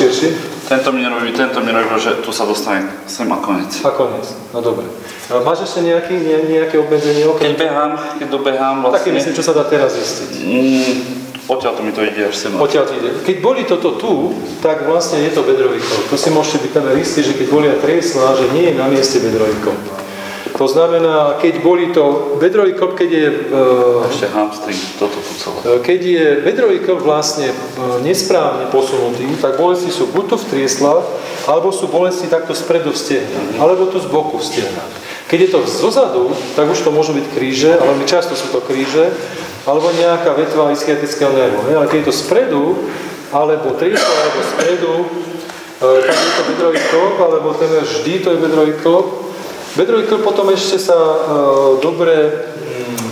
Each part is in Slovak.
širšie? Tento mi nerobí, že tu sa dostane sem a koniec. A koniec, no dobre. Máš ešte nejaké obmedzenie? Keď dobehám vlastne... Také myslím, čo sa dá teraz zistiť. Odtiaľ to mi to ide až sem. Odtiaľ to ide. Keď boli toto tu, tak vlastne je to bedrový klop. To si môžete byť takmer istí, že keď bolia trieslá, že nie je na mieste bedrový klop. To znamená, keď boli to bedrový klop, keď je... Ešte hamstring, toto tu celé. Keď je bedrový klop vlastne nesprávne posunutý, tak bolesti sú buď to v trieslách, alebo sú bolesti takto spredu v stehnách, alebo tu z boku v stehnách. Keď je to zozadu, tak už to môžu byť kríže, ale veľmi často sú to kríže, alebo nejaká vetva ischiatrického nervu. Ale keď je to spredu, alebo triesla, alebo spredu, tak je to bedrový klop, alebo ten vždy to je bedrový klop. Bedrový klop potom ešte sa dobre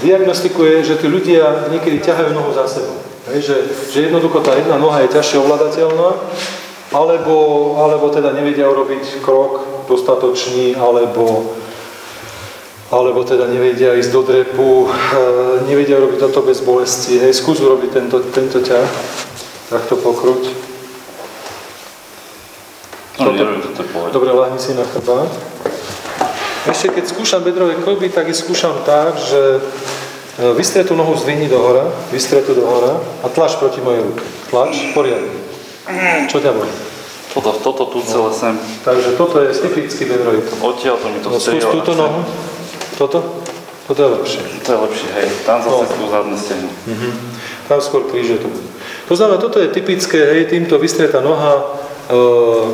diagnostikuje, že tí ľudia niekedy ťahajú nohu za sebou. Že jednoducho tá jedna noha je ťažšie ovládateľná, alebo teda nevedia urobiť krok dostatočný, alebo teda nevedia ísť do drepu, nevedia robiť toto bez bolesti. Skús urobiť tento ťah, takto pokrúť. Dobre, lahni si na chrbát. Ešte keď skúšam bedrové klby, tak ich skúšam tak, že vystretú nohu zdvihni dohora, vystretú dohora a tlač proti mojej ruke. Tlač, poriadne. Čo ťa bolí? Toto tu celé sem. Takže toto je typický bedrový klb. Odtiaľ to mi to skús túto nohu. Toto? Toto je lepšie. To je lepšie, hej. Tam zase sú zadné stehno. Tam skôr kríže to bude. To znamená, toto je typické, hej, týmto vystretá noha,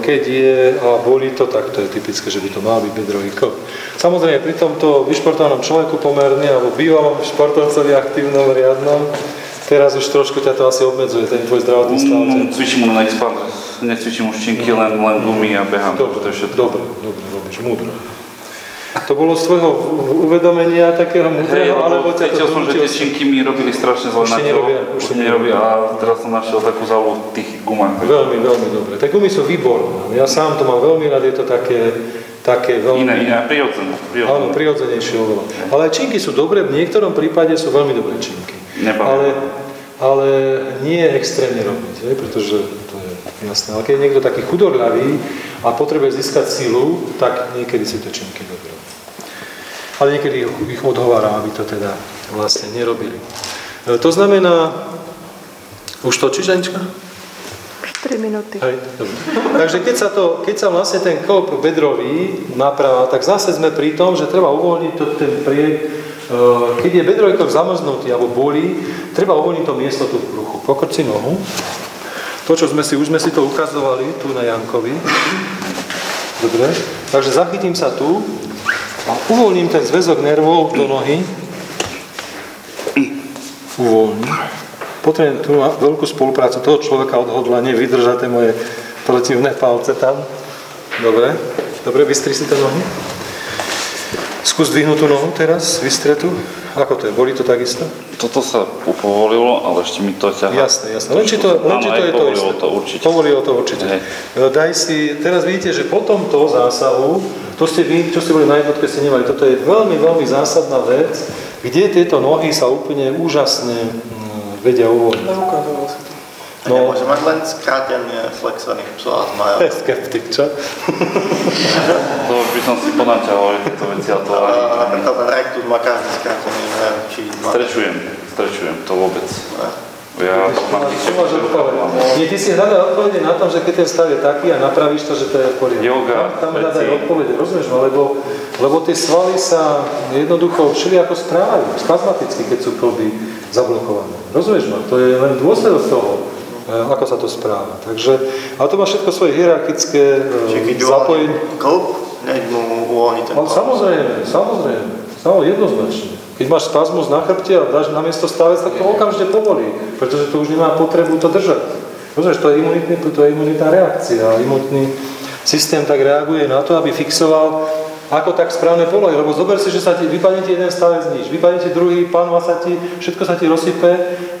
keď je a bolí to, tak to je typické, že by to mal byť bedrový klb. Samozrejme, pri tomto vyšportovanom človeku pomerne, alebo bývalom športovcovi aktívnom, riadnom, teraz už trošku ťa to asi obmedzuje, ten tvoj zdravotný stav. Cvičím len na expand, necvičím už činky, len gumy a behám. Dobre, múdro. To bolo z tvojho uvedomenia takého múdreho, alebo ťa to cítil som, že tie činky mi robili strašne zle na telo. Už nerobia a teraz som našiel takú záľubu v tých gumách. Veľmi, veľmi dobre. Tie gumy sú výborné. Ja sám to mám veľmi rád, je to také veľmi... Iné, prirodzené. Áno, prirodzenejšie oveľa. Ale činky sú dobré, v niektorom prípade sú veľmi dobré činky. Ale nie extrémne robiť, pretože to je jasné. Ale keď je niekto taký chudorľavý a potrebuje získať silu, tak niekedy si to činky dobré. Ale niekedy ich odhovára, aby to teda vlastne nerobili. To znamená, už točíš, Anička? 3 minúty. Hej, dobre. Takže keď sa vlastne ten klop bedrový napravá, tak zase sme pri tom, že treba uvoľniť ten priek. Keď je bedrový klop zamrznutý alebo bolí, treba uvoľniť to miesto tu v bruchu. Pokrč si nohu. To, čo už sme si to ukazovali tu na Jankovi. Dobre. Takže zachytím sa tu a uvoľním ten zväzok nervov do nohy. Uvoľním. Potrebujem tu veľkú spoluprácu toho človeka odhodlanie vydržať tie moje protivné palce tam. Dobre. Dobre, vystri si tie nohy. Skús dvihnúť tú nohu teraz, vystretú. Ako to je? Bolí to takisto? Toto sa upovolilo, ale ešte mi to ťahá. Jasné. Len či to je to isté. Povolilo to určite. Daj si, teraz vidíte, že po tomto zásahu, to ste vy, čo ste boli na jednotke, ste nemali. Toto je veľmi, veľmi zásadná vec, kde tieto nohy sa úplne úžasne vedia uvoľniť. Neukázalo sa to. Nemôže mať len skrátenie flexovaných psoázma. To je skeptik, čo? To už by som si ponaťahol tieto veci a to Napríklad rectus má každý skrátený, neviem, či má... Strečujem, to vôbec. Ja to mám ty si hľadal odpovede na tom, že keď ten stav je taký a napravíš to, že to je v poriadku. Yoga, tam hľadaj odpovede, rozumieš ma, lebo tie svaly sa jednoducho všelijako správajú, spazmaticky, keď sú klby zablokované. Rozumieš ma, to je len dôsledok toho, ako sa to správa. Takže, ale to má všetko svoje hierarchické zapojenie. Klb, neď mu uvoľniť ten klb. Samozrejme, jednoznačne. Keď máš spazmus na chrbte a dáš na miesto stavec, tak to okamžite povolí, pretože to už nemá potrebu to držať. Rozumieš, to je imunitná reakcia. Imunitný systém tak reaguje na to, aby fixoval ako tak správne polohy, lebo zober si, že sa ti vypadne ti jeden stavec nič, vypadne ti druhý, panva sa ti, všetko sa ti rozsype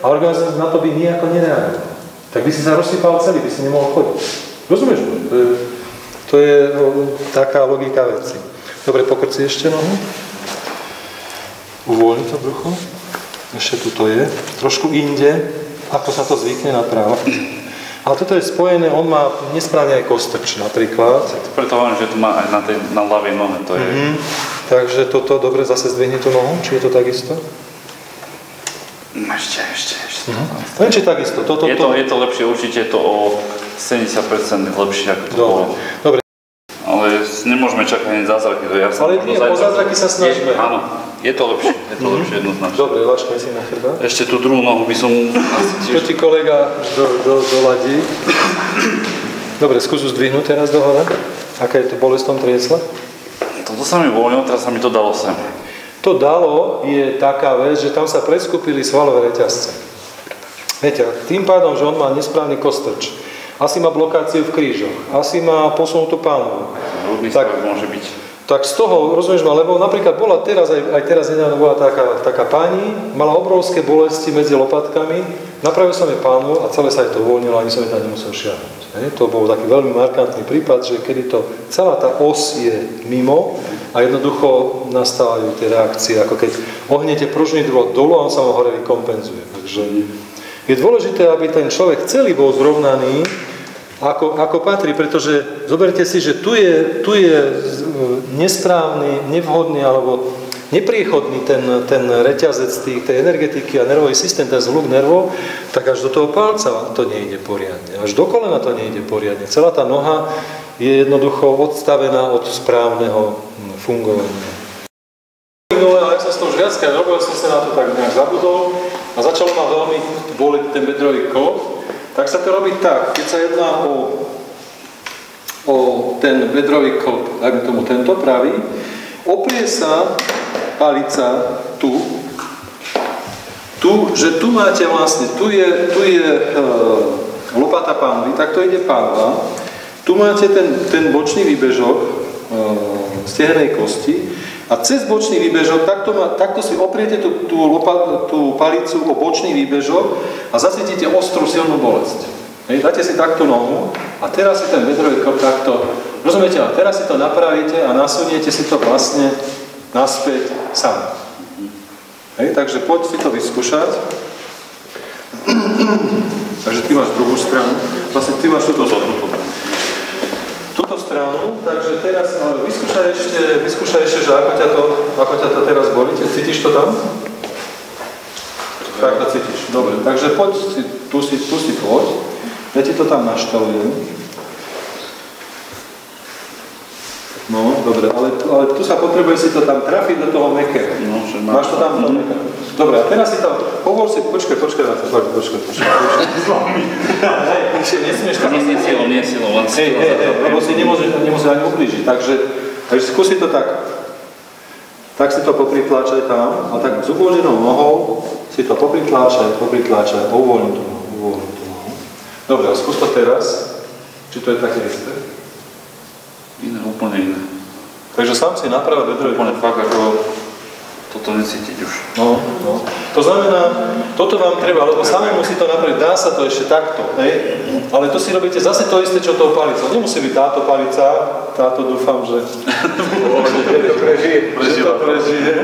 a organizmus na to by nejako nereagoval. Tak by si sa rozsypal celý, by si nemohol chodiť. Rozumieš? To je taká logika veci. Dobre, pokrč si ešte nohu. Uvoľni to brucho. Ešte tu to je. Trošku inde, ako sa to zvykne naprávať. Ale toto je spojené, on má nesprávne aj kostrč napríklad. Preto hovorím, že to má aj na ľavej nohe, to je... Takže toto, dobre, zase zdvihni tú nohu, či je to takisto? Ešte. Len či takisto. Je to lepšie, určite je to o 70% lepšie, ako to bolo. Dobre. Ale nemôžeme čakať ani zázraky, to je jasné. Ale nie, o zázraky sa snažíme. Áno, je to lepšie jednoznačne. Dobre, lačkaj si na chrbát. Ešte tú druhú nohu by som asi tiež... Čo ti kolega doladí. Dobre, skúsu zdvihnúť teraz do hora. Aká je to bolesť v tom triesle? Toto sa mi uvoľnilo, teraz sa mi to dalo sem. To dalo je taká vec, že tam sa preskupili svalové reťazce. Viete, tým pádom, že on má nesprávny kostrč, asi má blokáciu v krížoch, asi má posunutú pánvu. Hrudný stav môže byť. Tak z toho, rozumieš ma, lebo napríklad bola teraz, aj teraz nedávno bola taká pani, mala obrovské bolesti medzi lopatkami, napravil som jej pánvu a celé sa jej to uvoľnilo, ani som jej tam nemusel šiahnuť. To bol taký veľmi markantný prípad, že kedy to, celá tá os je mimo a jednoducho nastávajú tie reakcie, ako keď ohnete pružný drôt dolu a on sa ho hore vykompenzuje. Takže je dôležité, aby ten človek celý bol zrovnaný, ako patrí, pretože zoberte si, že tu je nesprávny, nevhodný alebo nepriechodný ten reťazec tej energetiky a nervový systém, ten zhluk nervov, tak až do toho palca to nejde poriadne. Až do kolena to nejde poriadne. Celá tá noha je jednoducho odstavená od správneho fungovania. Ale ak som to už viackrát robil, som sa na to tak nejak zabudol a začalo ma veľmi boliť ten bedrový klop, tak sa to robí tak, keď sa jedná o ten bedrový klop, dajme tomu tento pravý, oprie sa palica tu, že tu máte vlastne, tu je lopata pánvy, takto ide pánva, tu máte ten bočný výbežok stehnej kosti a cez bočný výbežok, takto si opriete tú palicu o bočný výbežok a zacítite ostrú silnú bolesť. Dáte si takto nohu a teraz si ten bedrový klop takto, rozumiete, a teraz si to napravíte a nasuniete si to vlastne naspäť sám. Takže poď si to vyskúšať. Takže ty máš druhú stranu. Vlastne ty máš túto stranu, takže teraz vyskúšaj ešte, že ako ťa to teraz bolí. Cítiš to tam? Tak to cítiš. Dobre, takže poď, tu si poď. Ja ti to tam naštalujem. No, dobre, ale tu sa potrebuje si to tam trafiť do toho mekého. No, máš to tam do mekého. Dobre, a teraz si tam, hovor si, počkaj na to, počkaj. Hej, nesmieš tam... Nie silou, len silou. Lebo si nemôže ani ublížiť, takže skúsi to tak. Tak si to popritláčaj tam, a tak s uvoľnenou nohou si to popritláčaj, uvoľni tú nohu. Dobre, a skús to teraz, či to je také isté. Iné, úplne iné. Takže sám si napravil bedrový úplne fakt, ako toto necítiť už. No. To znamená, toto vám treba, lebo samému si to napraviť, dá sa to ešte takto, hej? Ale to si robíte zase to isté, čo tou palicou. Nemusí byť táto palica, táto dúfam, že to prežije.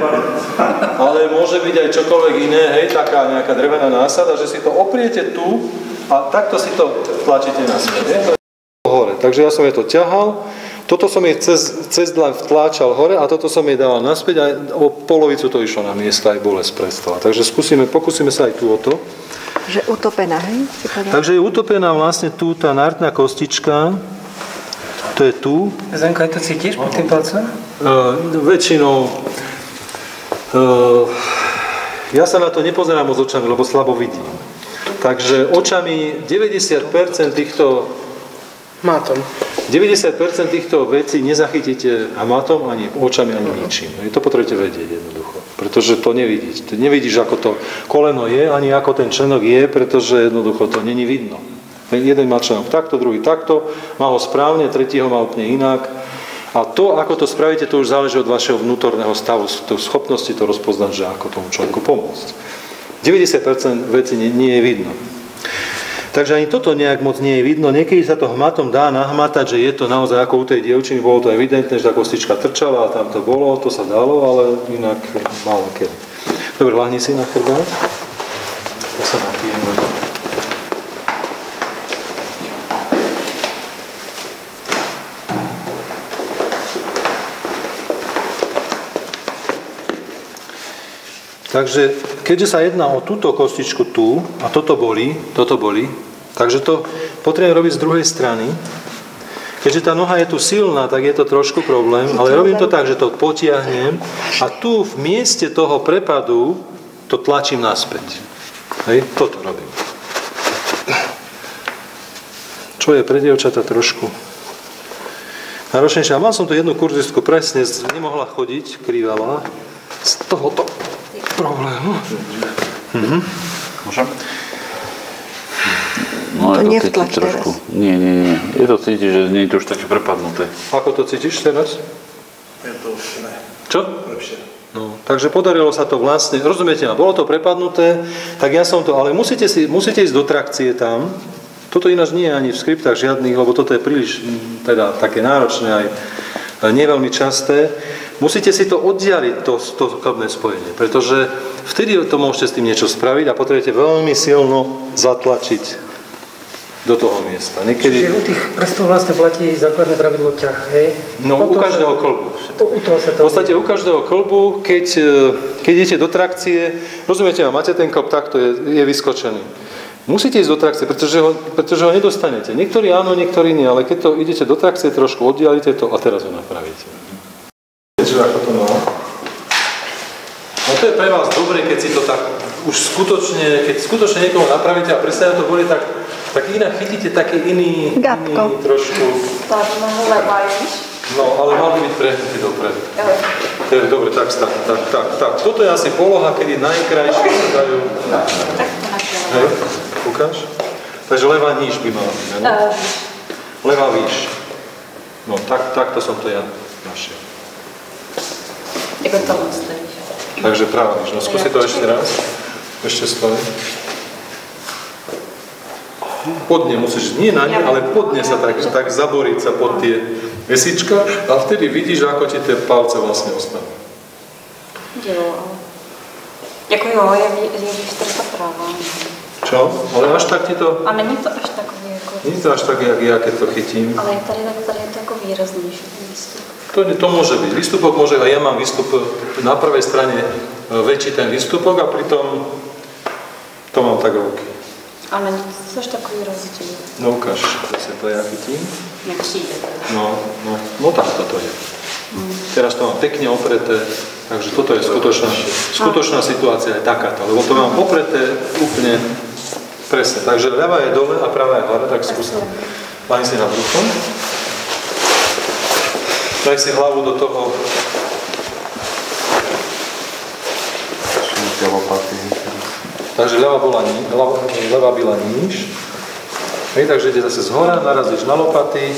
Ale môže byť aj čokoľvek iné, hej, taká nejaká drevená násada, že si to opriete tu a takto si to tlačíte na svet. Hore. Takže ja som je to ťahal, toto som jej cez dlaň vtláčal hore a toto som jej dával naspäť a o polovicu to išlo na miesto, aj bolesť prestala. Takže pokúsime sa aj tu o to. Že utopená, hej? Takže je utopená vlastne tu tá nártna kostička, to je tu. Zenko, aj to cítiš pod tým palcom? Väčšinou ja sa na to nepozerám moc očami, lebo slabo vidím. Takže očami 90% týchto mátom. 90% týchto vecí nezachytíte a mátom, ani očami, ani ničím. To potrebujete vedieť jednoducho, pretože to nevidíš. Nevidíš, ako to koleno je, ani ako ten členok je, pretože jednoducho to není vidno. Jeden má členok takto, druhý takto, má ho správne, tretí ho má úplne inak. A to, ako to spravíte, to už záleží od vašeho vnútorného stavu, schopnosti to rozpoznať, že ako tomu človeku pomôcť. 90% vecí nie je vidno. Takže ani toto nejak moc nie je vidno. Niekedy sa to hmatom dá nahmatať, že je to naozaj ako u tej dievčiny, bolo to evidentné, že tá kostička trčala a tam to bolo, to sa dalo, ale inak málo kedy. Dobre, ľahni si na chrbát. Ja sa napijem. Takže keďže sa jedná o túto kostičku tu, a toto boli, takže to potrebujem robiť z druhej strany. Keďže tá noha je tu silná, tak je to trošku problém, ale robím to tak, že to potiahnem a tu v mieste toho prepadu to tlačím naspäť. Hej, toto robím. Čo je pre dievčatá trošku náročnejšie. A mal som tu jednu kurzistku, presne nemohla chodiť, krývala z tohoto problému. Môžem? No, to nevtlač teraz. Nie. Je to cítiť, že nie je to už také prepadnuté. Ako to cítiš teraz? Je to už ne. Čo? Lepšie. No, takže podarilo sa to vlastne, rozumiete ma, bolo to prepadnuté, tak ja som to, ale musíte ísť do trakcie tam. Toto ináč nie je ani v skriptách žiadnych, lebo toto je príliš teda také náročné aj nie veľmi časté. Musíte si to oddialiť, to klbné spojenie, pretože vtedy to môžete s tým niečo spraviť a potrebujete veľmi silno zatlačiť do toho miesta. Niekedy... Čiže u tých prstov vlastne platí základné pravidlo ťah, hej? No, u každého klbu. V podstate u každého klbu, keď idete do trakcie, rozumiete ma, máte ten klb takto, je vyskočený. Musíte ísť do trakcie, pretože ho nedostanete. Niektorí áno, niektorí nie, ale keď to idete do trakcie, trošku oddialite to a teraz ho napravíte. Viete, ako to má? No to je pre vás dobre, keď si to tak už skutočne niekoho napravíte a presne to bude tak inak chytíte taký iný trošku. Tak, leba, no, ale mal by byť prehnutý dopredu. Dobre, tak. Toto je asi poloha, kedy najkrajšie sa dajú. Hej, ukáž? Takže levá níž by mala byť, ne? Levá výš. No, takto som to ja našiel. Jako to stojíš. Takže pravá výš. No, skúsi to ešte raz. Ešte stojí. Podne musíš, nie na ne, ale podne sa tak zaboriť sa pod tie vesička a vtedy vidíš, ako ti tie palce vlastne ostanú. Jo, ale... Jako jo, je víš trocha práva. Čo? Ale až tak ti to... A není to až takový jako... Není to až tak, jak ja, keď to chytím. Ale tady je to jako výraznější ten výstup. To môže byť. Výstupok môže, a ja mám výstup na prvej strane väčší ten výstupok a pritom to mám tak ruky. A není to až takový rozdíl. No ukáž, zase to ja chytím. Nepřijde. No tak toto je. Teraz to mám pekne opreté, takže toto je skutočná situácia je takáto, lebo to mám opreté úplne presne. Takže ľavá je dole a pravá je hore, tak skúsim. Láhni si na bruchom. Daj si hlavu do toho. Takže ľavá byla níž. Takže ide zase z hora, narazíš na lopaty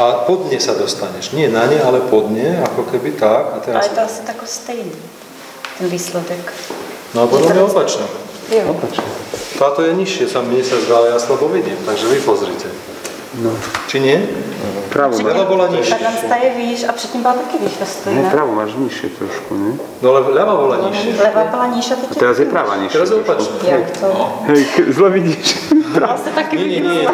a pod ne sa dostaneš. Nie na ne, ale pod ne, ako keby tak. A teraz... Ale to asi tako stejný, ten výsledek. No a potom je opačné. Jo. Táto je nižšie, mne sa zdá, ale ja slabo vidím, takže vy pozrite. No. Či nie? Prawo. Leva bola nižšia. Tam staje výš a předtím byla taky výš, stojí, Nie, ne? prawo masz niższe troszkę, nie? No ale ľava bola nižšia. Leva byla níž a teď A teraz je prawa niższa. Teraz je opačné. Jak to? Hej, źle widzisz. Asi taky Nie.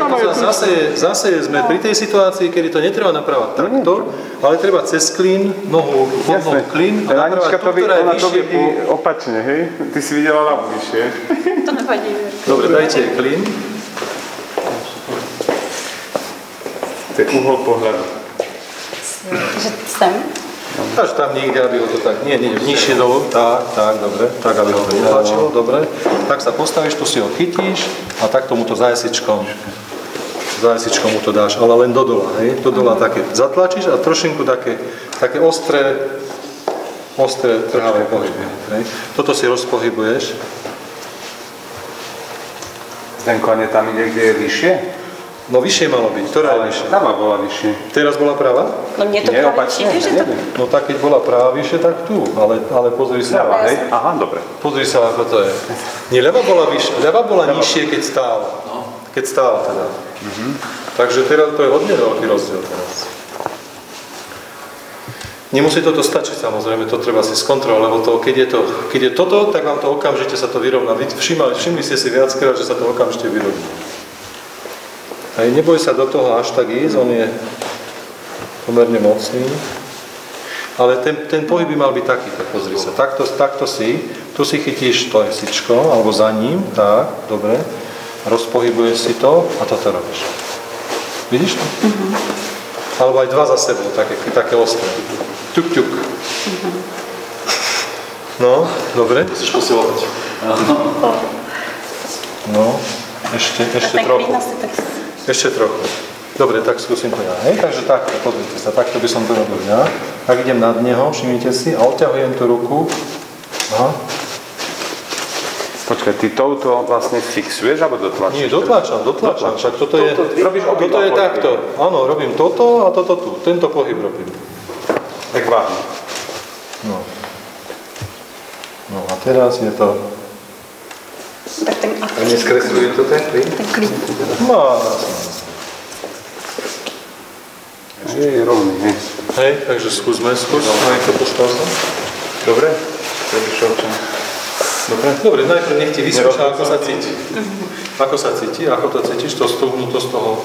Zase sme pri tej situácii, kedy to netreba napravať takto, ale treba cez klín, nohu klín a napravať tú, ktorá je Ona to vyššie vidí opačne, hej? Ty si videla ľavú vyššie. To nevadí. Dobre, dajte klín. To je uhol pohľadu. Že sem? Až tam niekde, aby ho to tak, nie, nižšie dolu, tak, dobre, tak, aby ho to netlačilo, dobre. Tak sa postavíš, tu si ho chytíš a tak tomuto zájsičkom mu to dáš, ale len do dola, hej, do dola také zatlačíš a trošinku také ostré trhavé pohyby, hej. Toto si rozpohybuješ. Zdenko, a nie tam ide, kde je vyššie? No vyššie malo byť, ktorá je vyššie? Prava bola vyššie. Teraz bola práva? No mne to Nie, právě opačne, přijde, že to... No tak keď bola práva vyššie, tak tu, ale pozri sa. Prava, hej? Aha, dobre. Pozri sa, ako to je. Nie, ľava bola vyššie, ľava bola nižšie, keď stála. Keď stála teda. Takže teraz to je hodne veľký rozdiel teraz. Nemusí toto stačiť, samozrejme, to treba si skontrolovať, lebo to, keď je toto, tak vám to okamžite sa to vyrovná. Všimli ste si viackrát, že sa to okamžite vyrovná. Aj neboj sa do toho až tak ísť, on je pomerne mocný. Ale ten pohyb by mal byť taký, tak pozri sa. Takto si, tu si chytíš to esičko, alebo za ním, tak, dobre. Rozpohybuješ si to a toto robíš. Vidíš to? Alebo aj dva za sebou, také ostré. Ťuk, ťuk. No, dobre. Musíš posilovať. No, ešte trochu. Ešte trochu. Dobre, tak skúsim to ja. Hej, takže takto, pozrite sa, takto by som to robil ja. Tak idem nad neho, všimnite si, a odťahujem tú ruku. Aha. Počkaj, ty touto vlastne fixuješ, alebo dotlačíš? Nie, dotlačam. Však toto je takto. Áno, robím toto a toto tu. Tento pohyb robím. Tak vážne. No a teraz je to... Tak ten A neskresluje to ten klip? Ten klip. No, Je rovný, hej. hej, takže skúsme. Aj to postav sa. Dobre? Dobre, najprv nech ti vyskúša, ako sa cíti. Ako sa cíti, ako to cítiš, to stúhnuto z toho.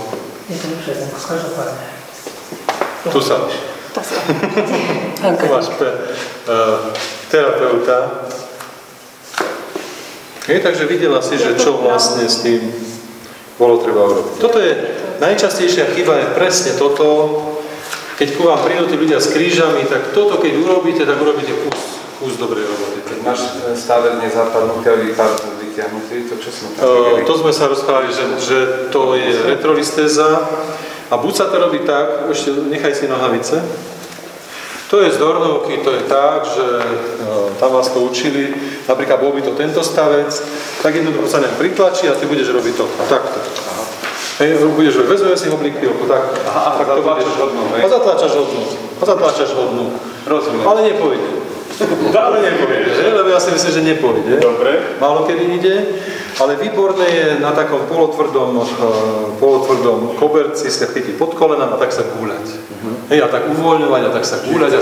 Je to už každopádne. Tu sa. Tu máš terapeuta. Takže videla si, že čo vlastne s tým bolo treba urobiť. Toto je najčastejšia chyba, je presne toto. Keď ku vám prídu tí ľudia s krížami, tak toto keď urobíte, tak urobíte kus dobrej roboty. Máš stále nezapadnuté, vytiahnutý, to čo sme tam To sme sa rozprávali, že to je retrolistéza a buď sa to robí tak, ešte nechaj si nohavice. To je z Dornovky, to je tak, že tam vás to učili, napríklad bol by to tento stavec, tak jednoducho sa nejak pritlačí a ty budeš robiť to takto. Hej, budeš vezmeme si ho chvíľku, tak to budeš. A zatláčaš hodnú. Rozumiem. Ale nepôjde. Lebo ja si myslím, že nepôjde. Dobre. Málo kedy ide, ale výborné je na takom polotvrdom koberci sa chytiť pod kolenom a tak sa gúľať. Hej, a tak uvoľňovať a tak sa gúľať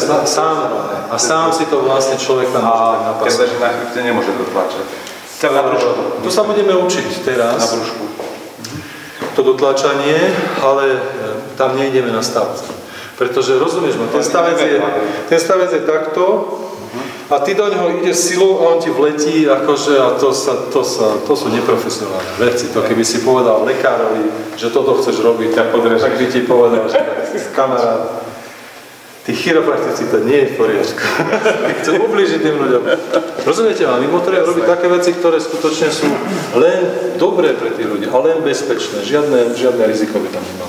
a sám si to vlastne človek tam môže tak napasť. Keď leží na chrbte, nemôže dotlačať. Tu sa budeme učiť teraz. Na brúšku. To dotlačanie, ale tam nejdeme na stavce. Pretože rozumieš ma, ten stavec je takto a ty do ňoho ideš silou a on ti vletí, akože, a to sú neprofesionálne veci. To keby si povedal lekárovi, že toto chceš robiť, tak by ti povedal, že kamarát, tí chiropraktici, to nie je v poriadku. Chcem ublížiť tým ľuďom. Rozumiete ma, my potrebujeme robiť také veci, ktoré skutočne sú len dobré pre tých ľudí a len bezpečné. Žiadne riziko by tam nemalo.